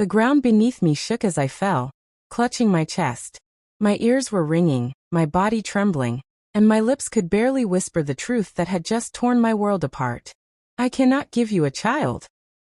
The ground beneath me shook as I fell, clutching my chest. My ears were ringing, my body trembling, and my lips could barely whisper the truth that had just torn my world apart. I cannot give you a child.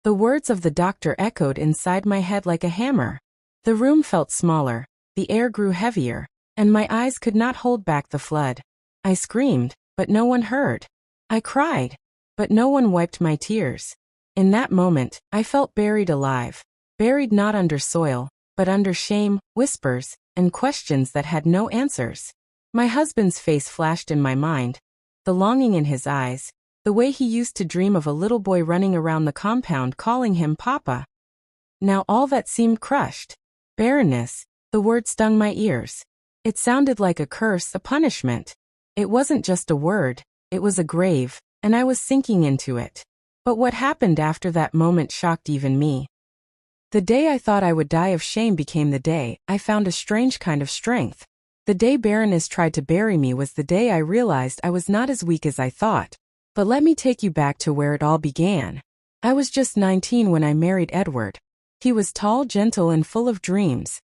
The words of the doctor echoed inside my head like a hammer. The room felt smaller, the air grew heavier, and my eyes could not hold back the flood. I screamed, but no one heard. I cried, but no one wiped my tears. In that moment, I felt buried alive. Buried not under soil, but under shame, whispers, and questions that had no answers. My husband's face flashed in my mind, the longing in his eyes, the way he used to dream of a little boy running around the compound calling him Papa. Now all that seemed crushed. Barrenness, the word stung my ears. It sounded like a curse, a punishment. It wasn't just a word, it was a grave, and I was sinking into it. But what happened after that moment shocked even me. The day I thought I would die of shame became the day I found a strange kind of strength. The day barrenness tried to bury me was the day I realized I was not as weak as I thought. But let me take you back to where it all began. I was just 19 when I married Edward. He was tall, gentle, and full of dreams.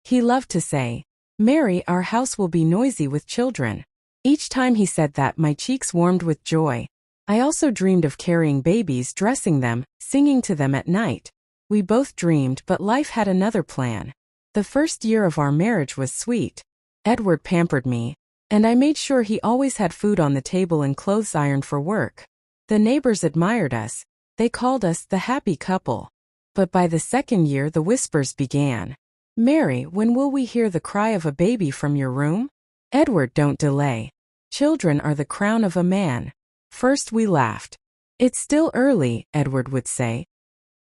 He loved to say, "Mary, our house will be noisy with children." Each time he said that, my cheeks warmed with joy. I also dreamed of carrying babies, dressing them, singing to them at night. We both dreamed, but life had another plan. The first year of our marriage was sweet. Edward pampered me, and I made sure he always had food on the table and clothes ironed for work. The neighbors admired us. They called us the happy couple. But by the second year the whispers began. "Mary, when will we hear the cry of a baby from your room?" "Edward, don't delay. Children are the crown of a man." First we laughed. "It's still early," Edward would say.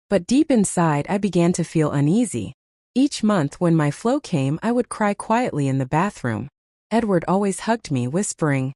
But deep inside I began to feel uneasy. Each month when my flow came I would cry quietly in the bathroom. Edward always hugged me, whispering,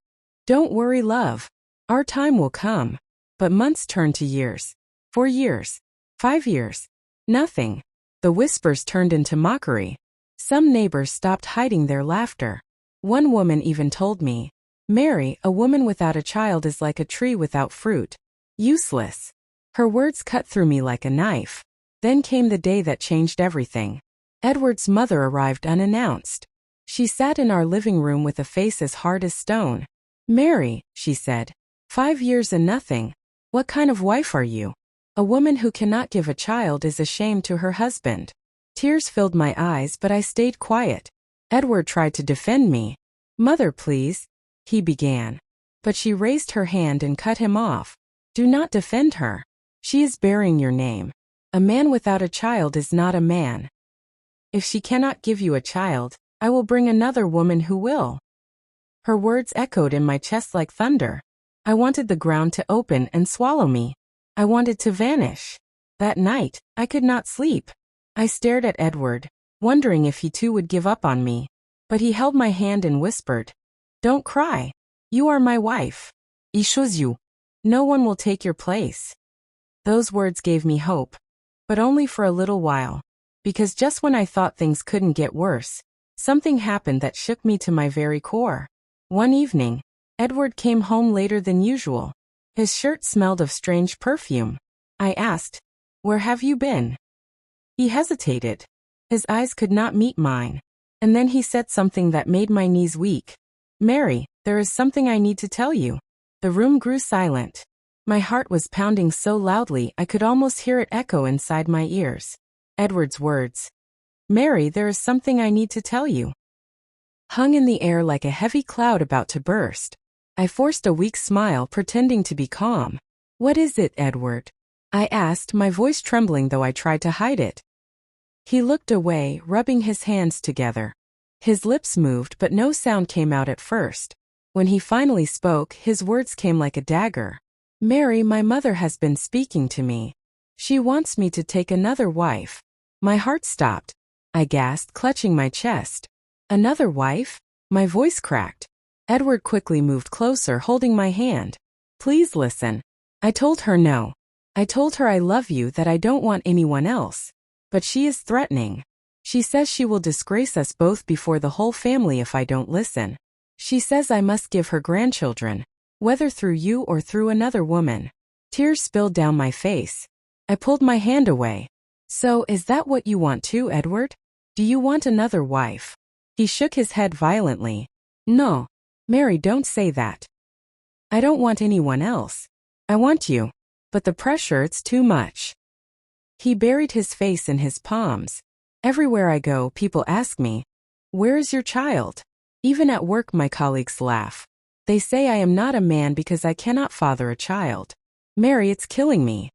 "Don't worry, love. Our time will come." But months turned to years. 4 years. 5 years. Nothing. The whispers turned into mockery. Some neighbors stopped hiding their laughter. One woman even told me, "Mary, a woman without a child is like a tree without fruit. Useless." Her words cut through me like a knife. Then came the day that changed everything. Edward's mother arrived unannounced. She sat in our living room with a face as hard as stone. "Mary," she said, "5 years and nothing. What kind of wife are you? A woman who cannot give a child is a shame to her husband." Tears filled my eyes, but I stayed quiet. Edward tried to defend me. "Mother, please," he began. But she raised her hand and cut him off. "Do not defend her. She is bearing your name. A man without a child is not a man. If she cannot give you a child, I will bring another woman who will." Her words echoed in my chest like thunder. I wanted the ground to open and swallow me. I wanted to vanish. That night, I could not sleep. I stared at Edward, wondering if he too would give up on me. But he held my hand and whispered, "Don't cry. You are my wife. I choose you. No one will take your place." Those words gave me hope. But only for a little while. Because just when I thought things couldn't get worse, something happened that shook me to my very core. One evening, Edward came home later than usual. His shirt smelled of strange perfume. I asked, "Where have you been?" He hesitated. His eyes could not meet mine. And then he said something that made my knees weak. "Mary, there is something I need to tell you." The room grew silent. My heart was pounding so loudly I could almost hear it echo inside my ears. Edward's words, "Mary, there is something I need to tell you," hung in the air like a heavy cloud about to burst. I forced a weak smile, pretending to be calm. "What is it, Edward?" I asked, my voice trembling though I tried to hide it. He looked away, rubbing his hands together. His lips moved, but no sound came out at first. When he finally spoke, his words came like a dagger. "Mary, my mother has been speaking to me. She wants me to take another wife." My heart stopped. I gasped, clutching my chest. "Another wife?" My voice cracked. Edward quickly moved closer, holding my hand. "Please listen." I told her no. I told her I love you, that I don't want anyone else. But she is threatening. She says she will disgrace us both before the whole family if I don't listen. She says I must give her grandchildren, whether through you or through another woman. Tears spilled down my face. I pulled my hand away. So is that what you want too, Edward? Do you want another wife? He shook his head violently. No. Mary, don't say that. I don't want anyone else. I want you. But the pressure, it's too much. He buried his face in his palms. Everywhere I go, people ask me, where is your child? Even at work, my colleagues laugh. They say I am not a man because I cannot father a child. Mary, it's killing me.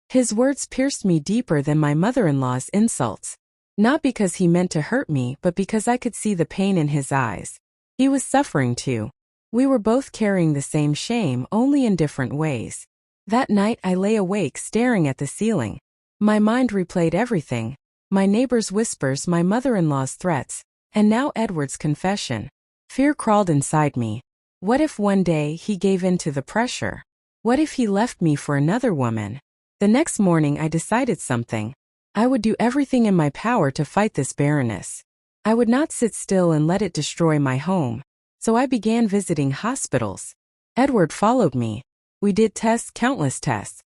His words pierced me deeper than my mother-in-law's insults. Not because he meant to hurt me, but because I could see the pain in his eyes. He was suffering too. We were both carrying the same shame, only in different ways. That night I lay awake staring at the ceiling. My mind replayed everything. My neighbor's whispers, my mother-in-law's threats, and now Edward's confession. Fear crawled inside me. What if one day he gave in to the pressure? What if he left me for another woman? The next morning I decided something. I would do everything in my power to fight this barrenness. I would not sit still and let it destroy my home. So I began visiting hospitals. Edward followed me. We did tests, countless tests.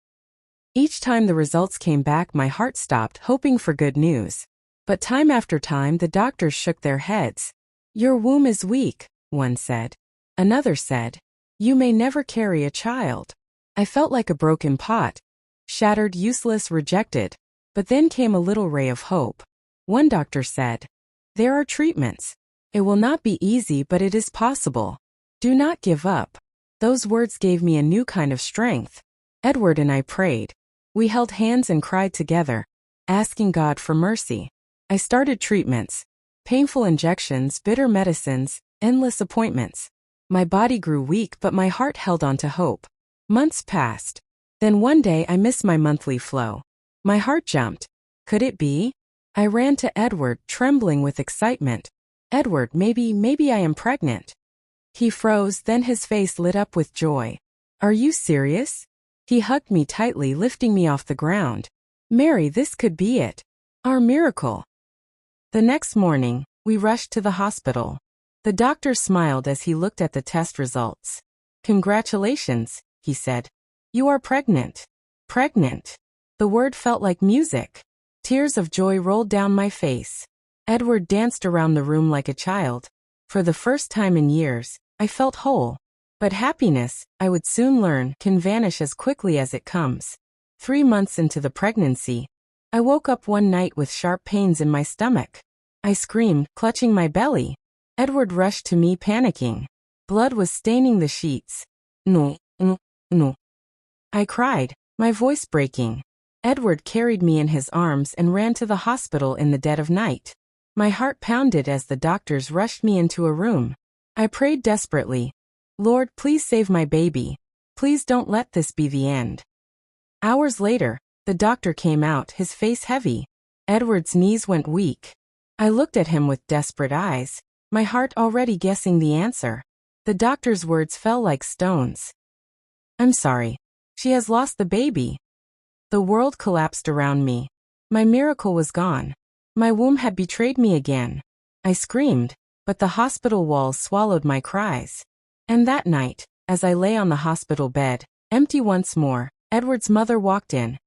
Each time the results came back, my heart stopped, hoping for good news. But time after time the doctors shook their heads. Your womb is weak, one said. Another said, you may never carry a child. I felt like a broken pot. Shattered, useless, rejected. But then came a little ray of hope. One doctor said, there are treatments. It will not be easy, but it is possible. Do not give up. Those words gave me a new kind of strength. Edward and I prayed. We held hands and cried together, asking God for mercy. I started treatments. Painful injections, bitter medicines, endless appointments. My body grew weak, but my heart held on to hope. Months passed. Then one day I missed my monthly flow. My heart jumped. Could it be? I ran to Edward, trembling with excitement. Edward, maybe I am pregnant. He froze, then his face lit up with joy. Are you serious? He hugged me tightly, lifting me off the ground. Mary, this could be it. Our miracle. The next morning, we rushed to the hospital. The doctor smiled as he looked at the test results. Congratulations, he said. You are pregnant. Pregnant. The word felt like music. Tears of joy rolled down my face. Edward danced around the room like a child. For the first time in years, I felt whole. But happiness, I would soon learn, can vanish as quickly as it comes. 3 months into the pregnancy, I woke up one night with sharp pains in my stomach. I screamed, clutching my belly. Edward rushed to me, panicking. Blood was staining the sheets. No. I cried, my voice breaking. Edward carried me in his arms and ran to the hospital in the dead of night. My heart pounded as the doctors rushed me into a room. I prayed desperately. Lord, please save my baby. Please don't let this be the end. Hours later, the doctor came out, his face heavy. Edward's knees went weak. I looked at him with desperate eyes, my heart already guessing the answer. The doctor's words fell like stones. I'm sorry. She has lost the baby. The world collapsed around me. My miracle was gone. My womb had betrayed me again. I screamed, but the hospital walls swallowed my cries. And that night, as I lay on the hospital bed, empty once more, Edward's mother walked in.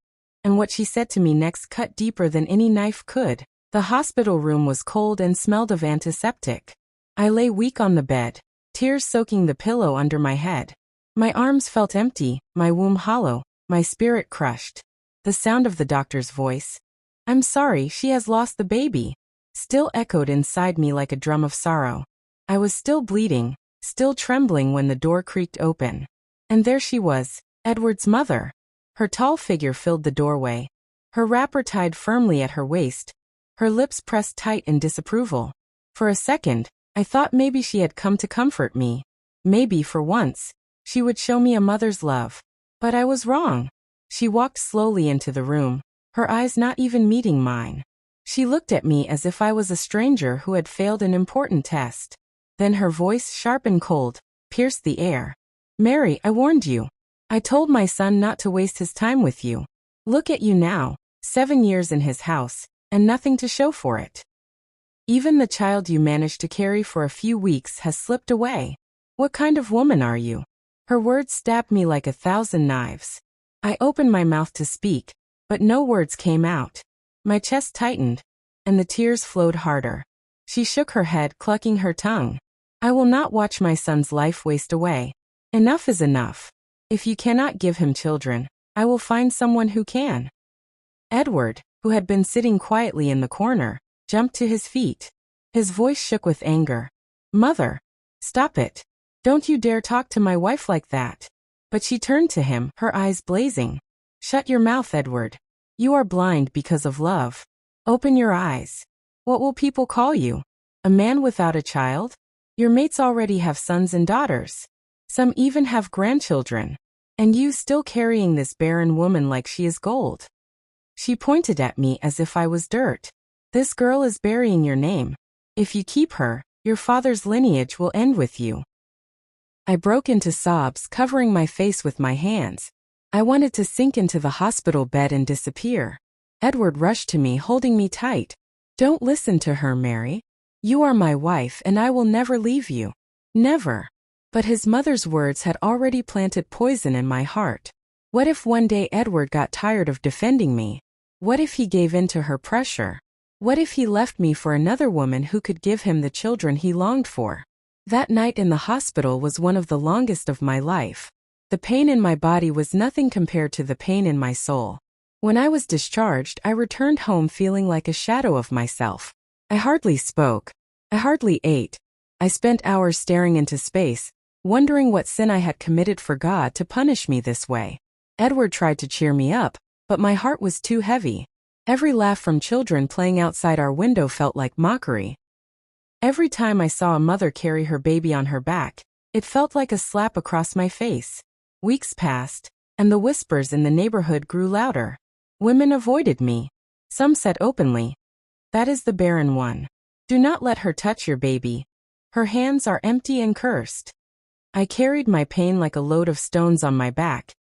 And what she said to me next cut deeper than any knife could. The hospital room was cold and smelled of antiseptic. I lay weak on the bed, tears soaking the pillow under my head. My arms felt empty, my womb hollow, my spirit crushed. The sound of the doctor's voice, I'm sorry, she has lost the baby, still echoed inside me like a drum of sorrow. I was still bleeding, still trembling when the door creaked open. And there she was, Edward's mother. Her tall figure filled the doorway, her wrapper tied firmly at her waist, her lips pressed tight in disapproval. For a second, I thought maybe she had come to comfort me. Maybe, for once, she would show me a mother's love. But I was wrong. She walked slowly into the room, her eyes not even meeting mine. She looked at me as if I was a stranger who had failed an important test. Then her voice, sharp and cold, pierced the air. Mary, I warned you. I told my son not to waste his time with you. Look at you now, 7 years in his house, and nothing to show for it. Even the child you managed to carry for a few weeks has slipped away. What kind of woman are you? Her words stabbed me like 1,000 knives. I opened my mouth to speak, but no words came out. My chest tightened, and the tears flowed harder. She shook her head, clucking her tongue. I will not watch my son's life waste away. Enough is enough. If you cannot give him children, I will find someone who can. Edward, who had been sitting quietly in the corner, jumped to his feet. His voice shook with anger. Mother, stop it. Don't you dare talk to my wife like that. But she turned to him, her eyes blazing. Shut your mouth, Edward. You are blind because of love. Open your eyes. What will people call you? A man without a child? Your mates already have sons and daughters. Some even have grandchildren. And you still carrying this barren woman like she is gold. She pointed at me as if I was dirt. This girl is burying your name. If you keep her, your father's lineage will end with you. I broke into sobs, covering my face with my hands. I wanted to sink into the hospital bed and disappear. Edward rushed to me, holding me tight. Don't listen to her, Mary. You are my wife and I will never leave you. Never. But his mother's words had already planted poison in my heart. What if one day Edward got tired of defending me? What if he gave in to her pressure? What if he left me for another woman who could give him the children he longed for? That night in the hospital was one of the longest of my life. The pain in my body was nothing compared to the pain in my soul. When I was discharged, I returned home feeling like a shadow of myself. I hardly spoke. I hardly ate. I spent hours staring into space, wondering what sin I had committed for God to punish me this way. Edward tried to cheer me up, but my heart was too heavy. Every laugh from children playing outside our window felt like mockery. Every time I saw a mother carry her baby on her back, it felt like a slap across my face. Weeks passed, and the whispers in the neighborhood grew louder. Women avoided me. Some said openly, "That is the barren one. Do not let her touch your baby. Her hands are empty and cursed." I carried my pain like a load of stones on my back,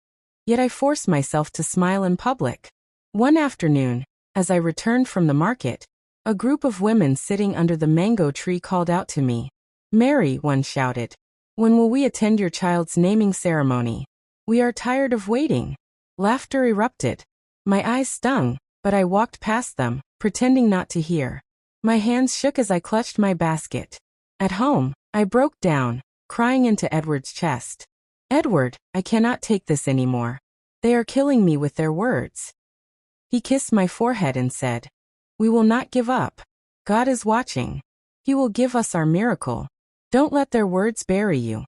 yet I forced myself to smile in public. One afternoon, as I returned from the market, a group of women sitting under the mango tree called out to me. "Mary," one shouted, "when will we attend your child's naming ceremony? We are tired of waiting." Laughter erupted. My eyes stung, but I walked past them, pretending not to hear. My hands shook as I clutched my basket. At home, I broke down, crying into Edward's chest. "Edward, I cannot take this anymore. They are killing me with their words." He kissed my forehead and said, "We will not give up. God is watching. He will give us our miracle. Don't let their words bury you."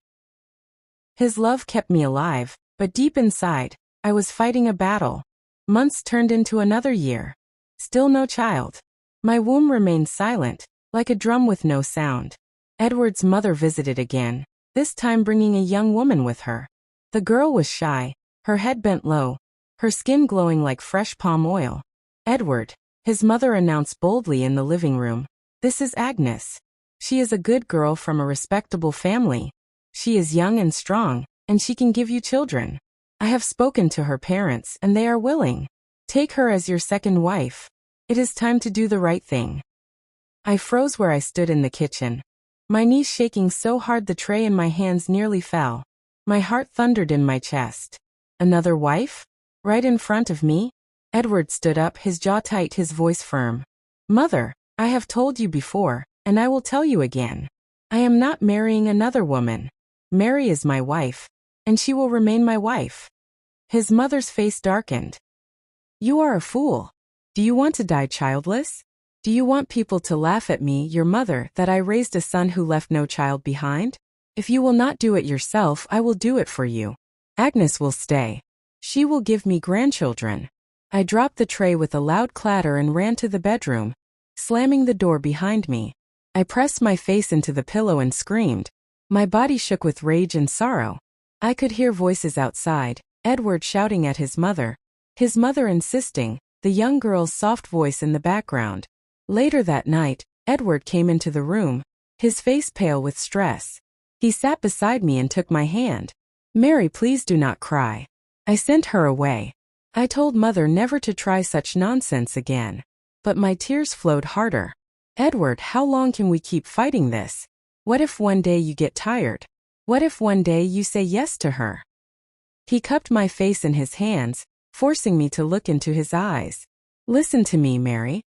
His love kept me alive, but deep inside, I was fighting a battle. Months turned into another year. Still no child. My womb remained silent, like a drum with no sound. Edward's mother visited again, this time bringing a young woman with her. The girl was shy, her head bent low, her skin glowing like fresh palm oil. "Edward," his mother announced boldly in the living room, "this is Agnes. She is a good girl from a respectable family. She is young and strong, and she can give you children. I have spoken to her parents, and they are willing. Take her as your second wife. It is time to do the right thing." I froze where I stood in the kitchen, my knees shaking so hard the tray in my hands nearly fell. My heart thundered in my chest. Another wife? Right in front of me? Edward stood up, his jaw tight, his voice firm. "Mother, I have told you before, and I will tell you again. I am not marrying another woman. Mary is my wife, and she will remain my wife." His mother's face darkened. "You are a fool. Do you want to die childless? Do you want people to laugh at me, your mother, that I raised a son who left no child behind? If you will not do it yourself, I will do it for you. Agnes will stay. She will give me grandchildren." I dropped the tray with a loud clatter and ran to the bedroom, slamming the door behind me. I pressed my face into the pillow and screamed. My body shook with rage and sorrow. I could hear voices outside, Edward shouting at his mother insisting, the young girl's soft voice in the background. Later that night, Edward came into the room, his face pale with stress. He sat beside me and took my hand. "Mary, please do not cry." I sent her away. I told Mother never to try such nonsense again. But my tears flowed harder. "Edward, how long can we keep fighting this? What if one day you get tired? What if one day you say yes to her?" He cupped my face in his hands, forcing me to look into his eyes. Listen to me, Mary.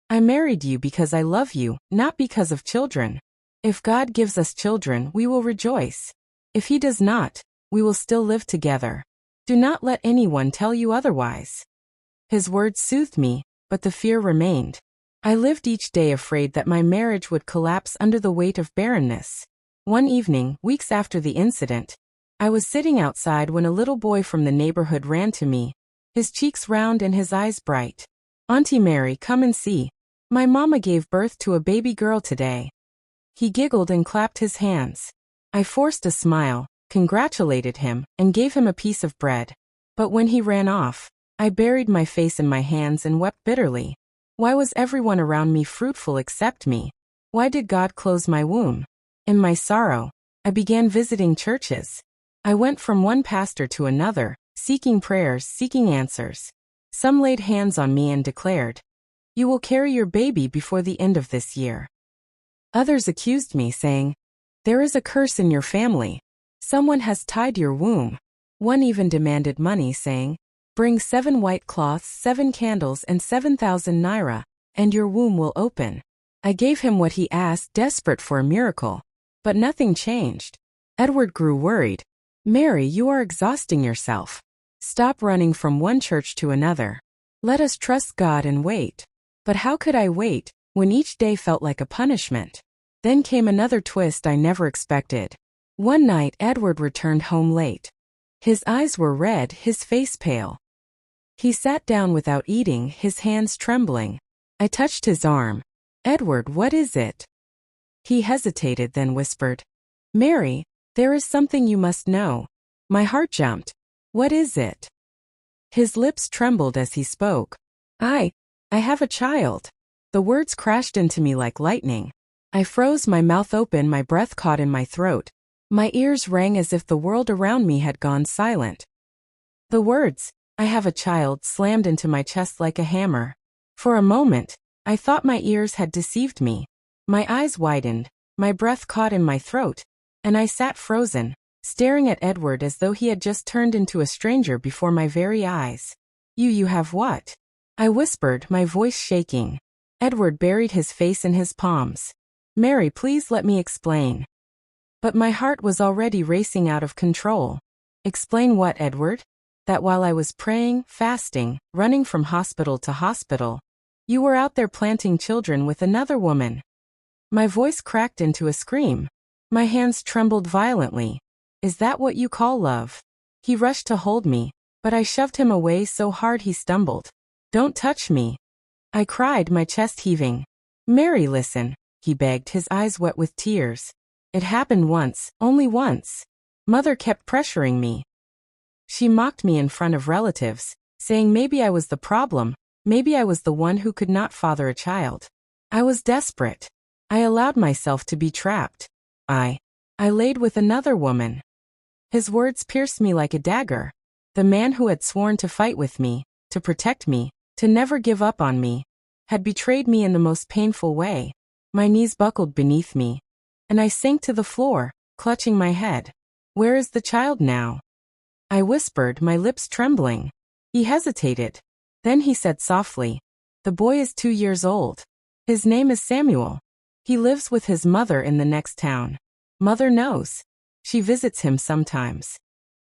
I married you because I love you, not because of children. If God gives us children, we will rejoice. If He does not, we will still live together. Do not let anyone tell you otherwise. His words soothed me, but the fear remained. I lived each day afraid that my marriage would collapse under the weight of barrenness. One evening, weeks after the incident, I was sitting outside when a little boy from the neighborhood ran to me, his cheeks round and his eyes bright. "Auntie Mary, come and see. My mama gave birth to a baby girl today." He giggled and clapped his hands. I forced a smile, congratulated him, and gave him a piece of bread. But when he ran off, I buried my face in my hands and wept bitterly. Why was everyone around me fruitful except me? Why did God close my womb? In my sorrow, I began visiting churches. I went from one pastor to another, seeking prayers, seeking answers. Some laid hands on me and declared, "You will carry your baby before the end of this year." Others accused me, saying, "There is a curse in your family. Someone has tied your womb." One even demanded money, saying, "Bring 7 white cloths, 7 candles, and 7,000 naira, and your womb will open." I gave him what he asked, desperate for a miracle. But nothing changed. Edward grew worried. "Mary, you are exhausting yourself. Stop running from one church to another. Let us trust God and wait." But how could I wait, when each day felt like a punishment? Then came another twist I never expected. One night Edward returned home late. His eyes were red, his face pale. He sat down without eating, his hands trembling. I touched his arm. "Edward, what is it?" He hesitated, then whispered, "Mary, there is something you must know." My heart jumped. "What is it?" His lips trembled as he spoke. I have a child." The words crashed into me like lightning. I froze, my mouth open, my breath caught in my throat. My ears rang as if the world around me had gone silent. The words, "I have a child," slammed into my chest like a hammer. For a moment, I thought my ears had deceived me. My eyes widened, my breath caught in my throat, and I sat frozen, staring at Edward as though he had just turned into a stranger before my very eyes. You have what?" I whispered, my voice shaking. Edward buried his face in his palms. "Mary, please let me explain." But my heart was already racing out of control. "Explain what, Edward?" "That while I was praying, fasting, running from hospital to hospital, you were out there planting children with another woman." My voice cracked into a scream. My hands trembled violently. "Is that what you call love?" He rushed to hold me, but I shoved him away so hard he stumbled. "Don't touch me," I cried, my chest heaving. "Mary, listen," he begged, his eyes wet with tears. "It happened once, only once. Mother kept pressuring me. She mocked me in front of relatives, saying maybe I was the problem, maybe I was the one who could not father a child. I was desperate. I allowed myself to be trapped. I laid with another woman." His words pierced me like a dagger. The man who had sworn to fight with me, to protect me, to never give up on me, had betrayed me in the most painful way. My knees buckled beneath me, and I sank to the floor, clutching my head. "Where is the child now?" I whispered, my lips trembling. He hesitated. Then he said softly, "The boy is 2 years old. His name is Samuel. He lives with his mother in the next town. Mother knows. She visits him sometimes."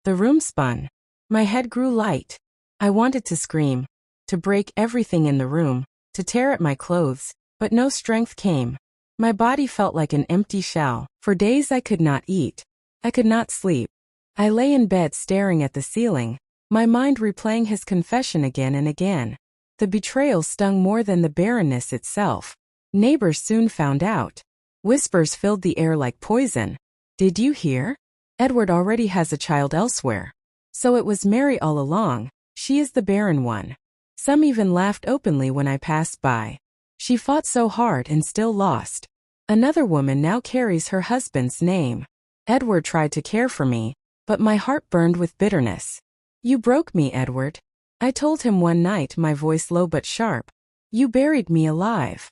The room spun. My head grew light. I wanted to scream, to break everything in the room, to tear at my clothes, but no strength came. My body felt like an empty shell. For days I could not eat. I could not sleep. I lay in bed staring at the ceiling, my mind replaying his confession again and again. The betrayal stung more than the barrenness itself. Neighbors soon found out. Whispers filled the air like poison. "Did you hear? Edward already has a child elsewhere. So it was Mary all along. She is the barren one." Some even laughed openly when I passed by. "She fought so hard and still lost. Another woman now carries her husband's name." Edward tried to care for me, but my heart burned with bitterness. "You broke me, Edward," I told him one night, my voice low but sharp. "You buried me alive."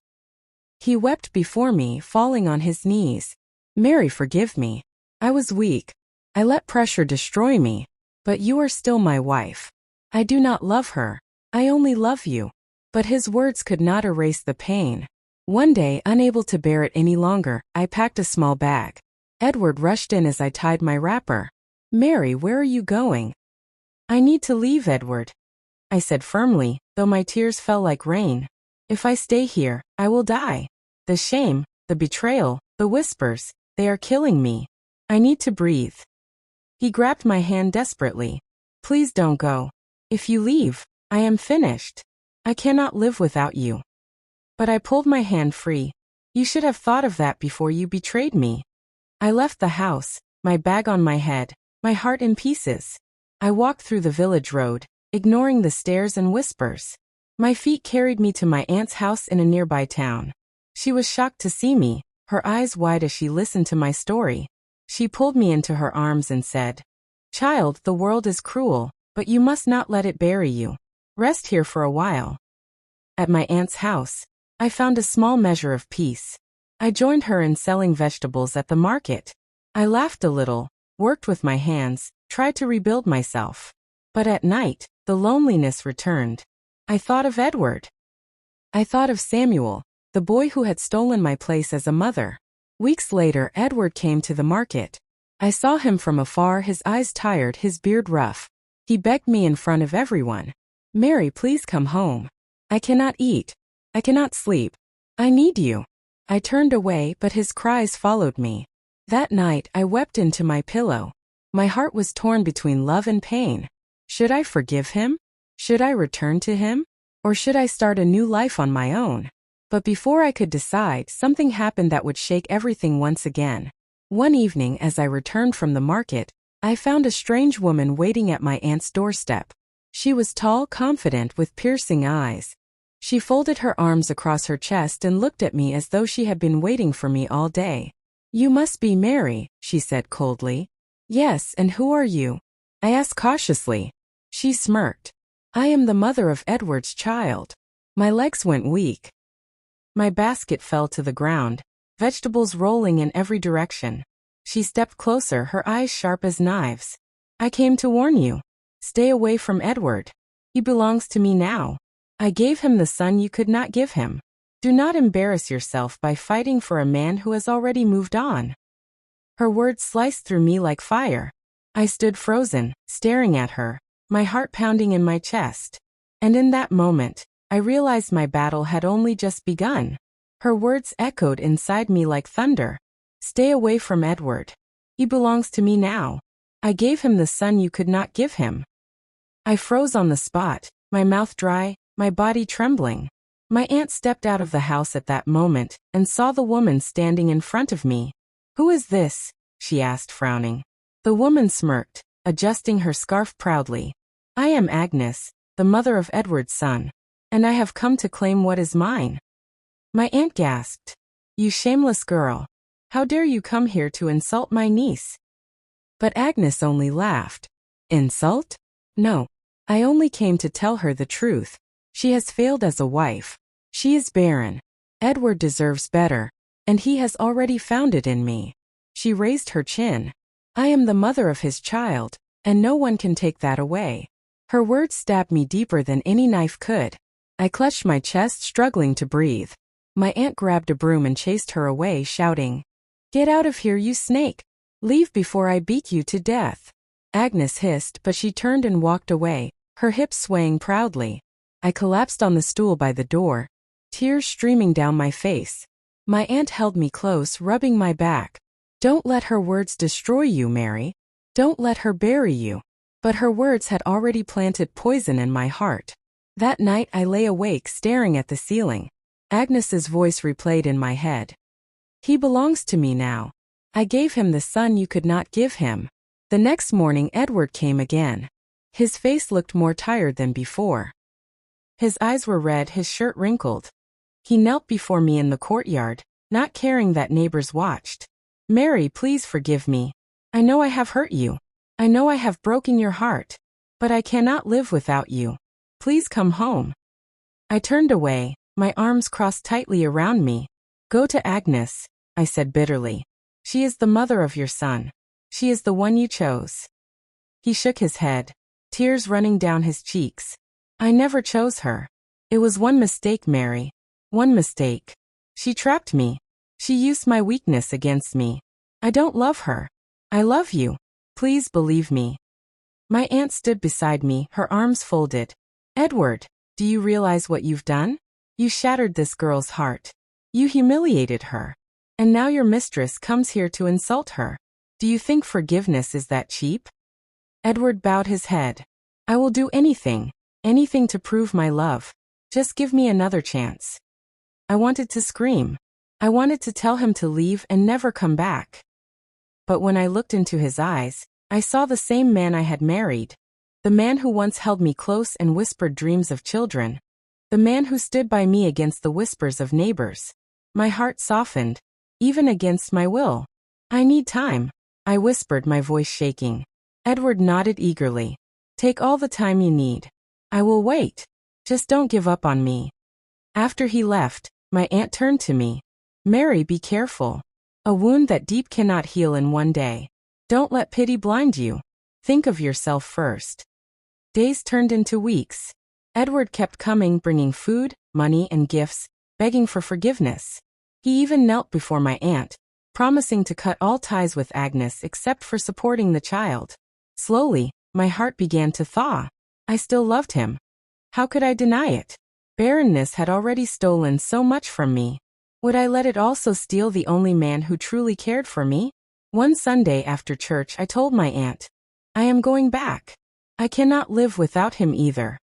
He wept before me, falling on his knees. "Mary, forgive me. I was weak. I let pressure destroy me. But you are still my wife. I do not love her. I only love you. But his words could not erase the pain. One day, unable to bear it any longer, I packed a small bag. Edward rushed in as I tied my wrapper. "Mary, where are you going?" "I need to leave, Edward," I said firmly, though my tears fell like rain. "If I stay here, I will die. The shame, the betrayal, the whispers, they are killing me. I need to breathe." He grabbed my hand desperately. "Please don't go. If you leave, I am finished. I cannot live without you." But I pulled my hand free. "You should have thought of that before you betrayed me." I left the house, my bag on my head, my heart in pieces. I walked through the village road, ignoring the stares and whispers. My feet carried me to my aunt's house in a nearby town. She was shocked to see me, her eyes wide as she listened to my story. She pulled me into her arms and said, "Child, the world is cruel, but you must not let it bury you. Rest here for a while." At my aunt's house, I found a small measure of peace. I joined her in selling vegetables at the market. I laughed a little, worked with my hands, tried to rebuild myself. But at night, the loneliness returned. I thought of Edward. I thought of Samuel, the boy who had stolen my place as a mother. Weeks later, Edward came to the market. I saw him from afar, his eyes tired, his beard rough. He begged me in front of everyone. "Mary, please come home. I cannot eat. I cannot sleep. I need you." I turned away, but his cries followed me. That night, I wept into my pillow. My heart was torn between love and pain. Should I forgive him? Should I return to him? Or should I start a new life on my own? But before I could decide, something happened that would shake everything once again. One evening, as I returned from the market, I found a strange woman waiting at my aunt's doorstep. She was tall, confident, with piercing eyes. She folded her arms across her chest and looked at me as though she had been waiting for me all day. "You must be Mary," she said coldly. "Yes, and who are you?" I asked cautiously. She smirked. "I am the mother of Edward's child." My legs went weak. My basket fell to the ground, vegetables rolling in every direction. She stepped closer, her eyes sharp as knives. "I came to warn you. Stay away from Edward. He belongs to me now. I gave him the son you could not give him. Do not embarrass yourself by fighting for a man who has already moved on." Her words sliced through me like fire. I stood frozen, staring at her, my heart pounding in my chest. And in that moment, I realized my battle had only just begun. Her words echoed inside me like thunder. "Stay away from Edward. He belongs to me now. I gave him the son you could not give him." I froze on the spot, my mouth dry, my body trembling. My aunt stepped out of the house at that moment and saw the woman standing in front of me. "Who is this?" she asked, frowning. The woman smirked, adjusting her scarf proudly. "I am Agnes, the mother of Edward's son, and I have come to claim what is mine." My aunt gasped. "You shameless girl. How dare you come here to insult my niece?" But Agnes only laughed. "Insult? No. I only came to tell her the truth. She has failed as a wife. She is barren. Edward deserves better, and he has already found it in me." She raised her chin. "I am the mother of his child, and no one can take that away." Her words stabbed me deeper than any knife could. I clutched my chest, struggling to breathe. My aunt grabbed a broom and chased her away, shouting, "Get out of here, you snake! Leave before I beat you to death." Agnes hissed, but she turned and walked away, her hips swaying proudly. I collapsed on the stool by the door, tears streaming down my face. My aunt held me close, rubbing my back. "Don't let her words destroy you, Mary. Don't let her bury you." But her words had already planted poison in my heart. That night I lay awake, staring at the ceiling. Agnes's voice replayed in my head. "He belongs to me now. I gave him the son you could not give him." The next morning Edward came again. His face looked more tired than before. His eyes were red, his shirt wrinkled. He knelt before me in the courtyard, not caring that neighbors watched. "Mary, please forgive me. I know I have hurt you. I know I have broken your heart. But I cannot live without you. Please come home." I turned away, my arms crossed tightly around me. "Go to Agnes," I said bitterly. "She is the mother of your son. She is the one you chose." He shook his head, tears running down his cheeks. "I never chose her. It was one mistake, Mary. One mistake. She trapped me. She used my weakness against me. I don't love her. I love you. Please believe me. My aunt stood beside me, her arms folded. Edward, do you realize what you've done? You shattered this girl's heart. You humiliated her. And now your mistress comes here to insult her. Do you think forgiveness is that cheap? Edward bowed his head. I will do anything to prove my love. Just give me another chance. I wanted to scream. I wanted to tell him to leave and never come back. But when I looked into his eyes, I saw the same man I had married. The man who once held me close and whispered dreams of children. The man who stood by me against the whispers of neighbors. My heart softened, even against my will. I need time, I whispered, my voice shaking. Edward nodded eagerly. Take all the time you need. I will wait. Just don't give up on me. After he left, my aunt turned to me. Mary, be careful. A wound that deep cannot heal in one day. Don't let pity blind you. Think of yourself first. Days turned into weeks. Edward kept coming, bringing food, money, and gifts, begging for forgiveness. He even knelt before my aunt, promising to cut all ties with Agnes except for supporting the child. Slowly, my heart began to thaw. I still loved him. How could I deny it? Barrenness had already stolen so much from me. Would I let it also steal the only man who truly cared for me? One Sunday after church, I told my aunt, I am going back. I cannot live without him either.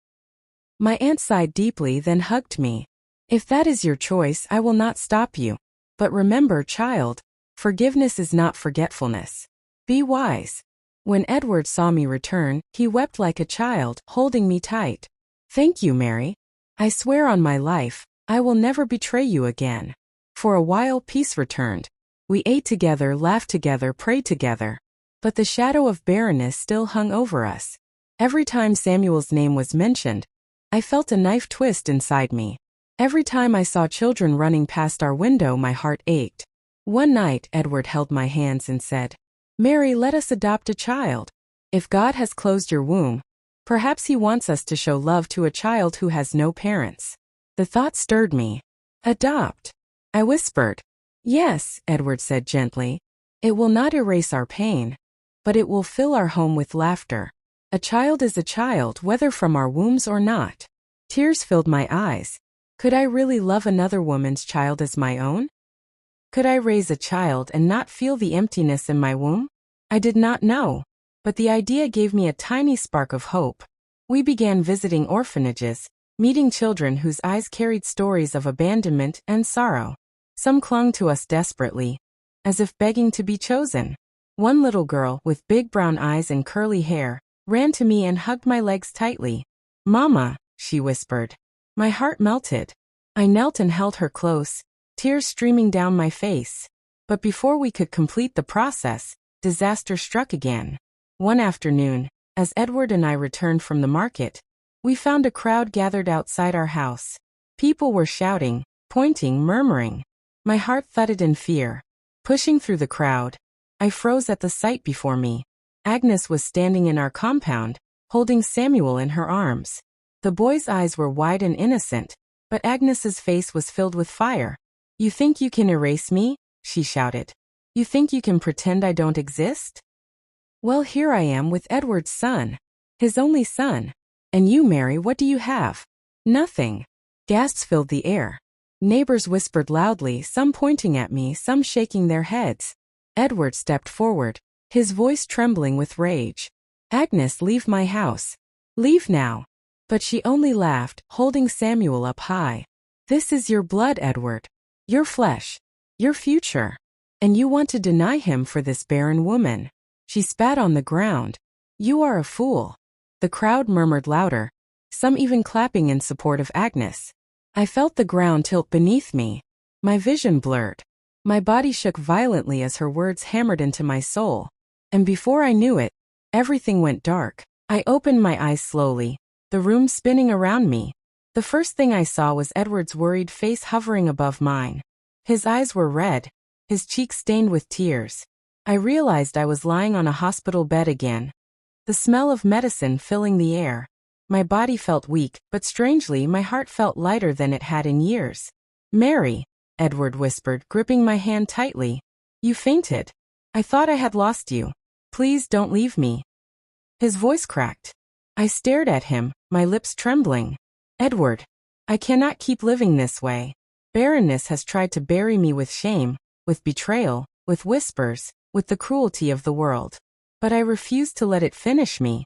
My aunt sighed deeply, then hugged me. If that is your choice, I will not stop you. But remember, child, forgiveness is not forgetfulness. Be wise. When Edward saw me return, he wept like a child, holding me tight. Thank you, Mary. I swear on my life, I will never betray you again. For a while, peace returned. We ate together, laughed together, prayed together. But the shadow of barrenness still hung over us. Every time Samuel's name was mentioned, I felt a knife twist inside me. Every time I saw children running past our window, my heart ached. One night, Edward held my hands and said, Mary, let us adopt a child. If God has closed your womb, perhaps He wants us to show love to a child who has no parents. The thought stirred me. Adopt. I whispered. Yes, Edward said gently. It will not erase our pain, but it will fill our home with laughter. A child is a child, whether from our wombs or not. Tears filled my eyes. Could I really love another woman's child as my own? Could I raise a child and not feel the emptiness in my womb? I did not know, but the idea gave me a tiny spark of hope. We began visiting orphanages, meeting children whose eyes carried stories of abandonment and sorrow. Some clung to us desperately, as if begging to be chosen. One little girl, with big brown eyes and curly hair, ran to me and hugged my legs tightly. Mama, she whispered. My heart melted. I knelt and held her close, tears streaming down my face. But before we could complete the process, disaster struck again. One afternoon, as Edward and I returned from the market, we found a crowd gathered outside our house. People were shouting, pointing, murmuring. My heart thudded in fear. Pushing through the crowd, I froze at the sight before me. Agnes was standing in our compound, holding Samuel in her arms. The boy's eyes were wide and innocent, but Agnes's face was filled with fire. You think you can erase me? She shouted. You think you can pretend I don't exist? Well, here I am with Edward's son, his only son. And you, Mary, what do you have? Nothing. Gasps filled the air. Neighbors whispered loudly, some pointing at me, some shaking their heads. Edward stepped forward, his voice trembling with rage. Agnes, leave my house. Leave now. But she only laughed, holding Samuel up high. This is your blood, Edward. Your flesh. Your future. And you want to deny him for this barren woman. She spat on the ground. You are a fool. The crowd murmured louder, some even clapping in support of Agnes. I felt the ground tilt beneath me. My vision blurred. My body shook violently as her words hammered into my soul. And before I knew it, everything went dark. I opened my eyes slowly, the room spinning around me. The first thing I saw was Edward's worried face hovering above mine. His eyes were red, his cheeks stained with tears. I realized I was lying on a hospital bed again, the smell of medicine filling the air. My body felt weak, but strangely my heart felt lighter than it had in years. "Mary," Edward whispered, gripping my hand tightly. "You fainted. I thought I had lost you. Please don't leave me." His voice cracked. I stared at him, my lips trembling. "Edward, I cannot keep living this way. Barrenness has tried to bury me with shame, with betrayal, with whispers, with the cruelty of the world. But I refuse to let it finish me."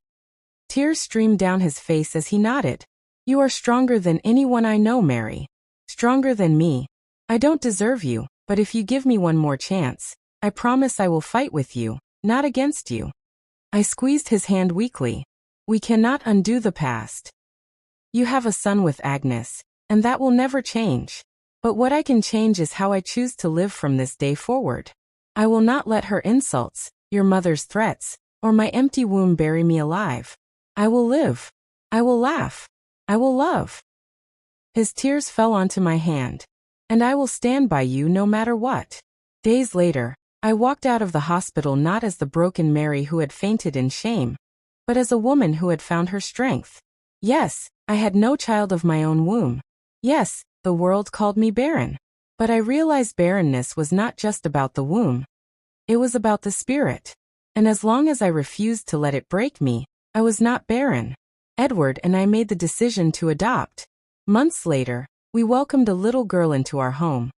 Tears streamed down his face as he nodded. "You are stronger than anyone I know, Mary. Stronger than me. I don't deserve you, but if you give me one more chance, I promise I will fight with you, not against you." I squeezed his hand weakly. "We cannot undo the past. You have a son with Agnes, and that will never change. But what I can change is how I choose to live from this day forward. I will not let her insults, your mother's threats, or my empty womb bury me alive. I will live. I will laugh. I will love." His tears fell onto my hand. "And I will stand by you no matter what." Days later, I walked out of the hospital not as the broken Mary who had fainted in shame, but as a woman who had found her strength. Yes, I had no child of my own womb. Yes, the world called me barren. But I realized barrenness was not just about the womb. It was about the spirit. And as long as I refused to let it break me, I was not barren. Edward and I made the decision to adopt. Months later, we welcomed a little girl into our home.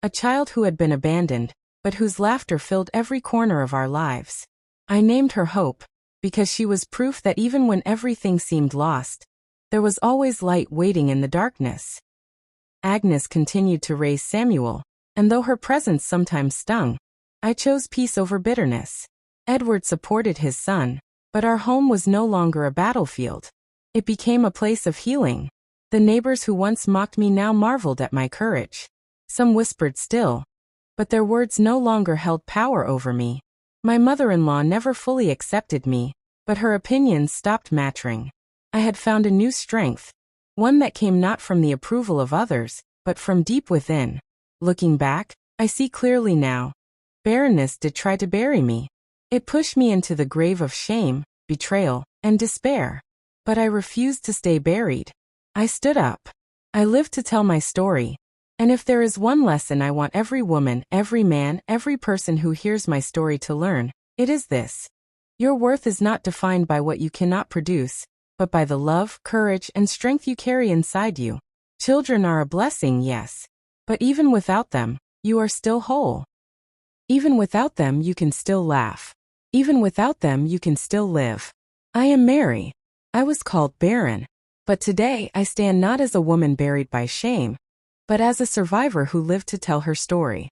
A child who had been abandoned, but whose laughter filled every corner of our lives. I named her Hope, because she was proof that even when everything seemed lost, there was always light waiting in the darkness. Agnes continued to raise Samuel, and though her presence sometimes stung, I chose peace over bitterness. Edward supported his son, but our home was no longer a battlefield. It became a place of healing. The neighbors who once mocked me now marveled at my courage. Some whispered still, but their words no longer held power over me. My mother-in-law never fully accepted me, but her opinions stopped mattering. I had found a new strength, one that came not from the approval of others, but from deep within. Looking back, I see clearly now. Barrenness did try to bury me. It pushed me into the grave of shame, betrayal, and despair. But I refused to stay buried. I stood up. I lived to tell my story. And if there is one lesson I want every woman, every man, every person who hears my story to learn, it is this. Your worth is not defined by what you cannot produce, but by the love, courage, and strength you carry inside you. Children are a blessing, yes. But even without them, you are still whole. Even without them, you can still laugh. Even without them, you can still live. I am Mary. I was called barren. But today, I stand not as a woman buried by shame, but as a survivor who lived to tell her story.